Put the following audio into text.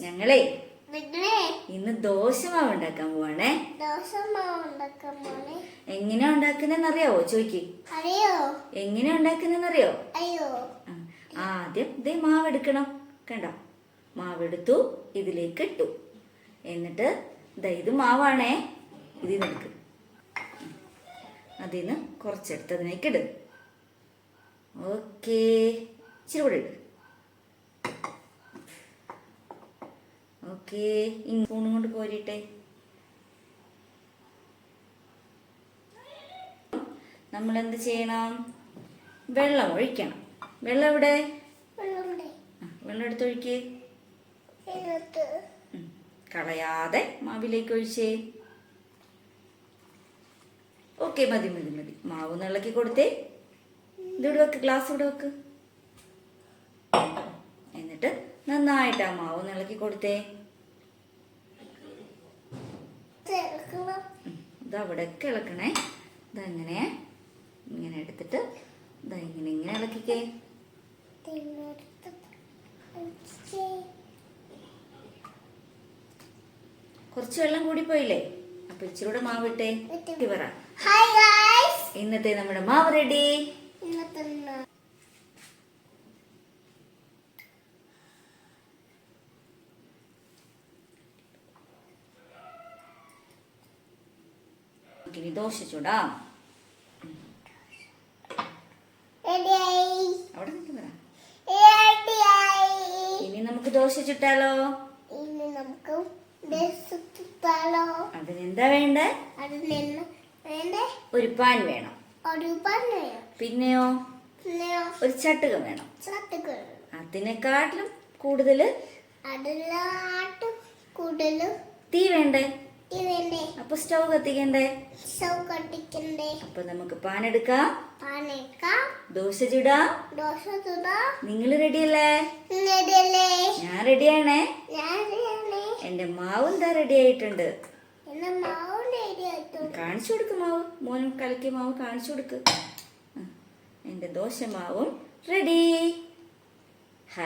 ഞങ്ങളെ ഇന്ന് ദോശമാവ് ഉണ്ടാക്കാൻ പോവാണേ. എങ്ങനെയാ ഉണ്ടാക്കുന്നതെന്ന് അറിയാവോ? ചോദിക്ക്. എങ്ങനെയാ ഉണ്ടാക്കുന്നതെന്ന് അറിയോ? ആദ്യം ഇതേ മാവ് എടുക്കണം. കണ്ടോ, മാവെടുത്തു, ഇതിലേക്ക് ഇട്ടു. എന്നിട്ട് ഇത് മാവാണേ, ഇതിൽ നിൽക്ക്. അതിന്ന് കുറച്ചെടുത്ത് അതിലേക്ക് ഇട്. ഓക്കേ, ഇച്ചിരി കൂടെ ഇട്. ഓക്കേ, സ്പൂണും കൊണ്ട് കോരിട്ടെ. നമ്മൾ എന്ത് ചെയ്യണം? വെള്ളം ഒഴിക്കണം. വെള്ളം എവിടെ? വെള്ളം എടുത്തൊഴിക്ക്. കളയാതെ മാവിലേക്ക് ഒഴിച്ചേ. ഓക്കെ, മതി മതി മതി. മാവ് ഒന്ന് ഇളക്കി കൊടുത്തേ. ഇതിവിടെ വെക്ക്, ഗ്ലാസ് ഇവിടെ വെക്ക്. എന്നിട്ട് നന്നായിട്ട് ആ മാവ് ഒന്ന് ഇളക്കി കൊടുത്തേ. ഇതവിടെയൊക്കെ ഇളക്കണേ. ഇതങ്ങനെ ഇങ്ങനെ എടുത്തിട്ട് ഇങ്ങനെ ഇങ്ങനെ ഇളക്കിക്കേ. കുറച്ച് വെള്ളം കൂടി പോയില്ലേ? അപ്പൊ ഇച്ചിരി കൂടെ മാവ് ഇട്ടേ. പറ, ഇന്നത്തെ നമ്മുടെ മാവ് റെഡി. ഇനി ദോശ ചൂടാം. അവിടെ നിൽക്ക് പറ. ഇനി നമുക്ക് ദോശ ചുട്ടാലോ? അതിനെന്താ വേണ്ടേ? ഒരു പാൻ വേണം. പിന്നെയോ ഒരു ചട്ടുകം വേണം. അതിനെക്കാട്ടിലും കൂടുതൽ തീ വേണ്ടേ? അപ്പൊ സ്റ്റൗ കത്തിക്കണ്ടേ? അപ്പൊ നമുക്ക് പാൻ എടുക്കാം, ദോശ ചുടാം. നിങ്ങൾ റെഡിയല്ലേ? ഞാൻ റെഡിയാണേ. എന്റെ മാവ് എന്താ റെഡി ആയിട്ടുണ്ട്. കാണിച്ചു കൊടുക്ക് മാവ്. മോനും കലക്കിയ മാവ് കാണിച്ചു കൊടുക്ക്. എന്റെ ദോശ മാവും റെഡി.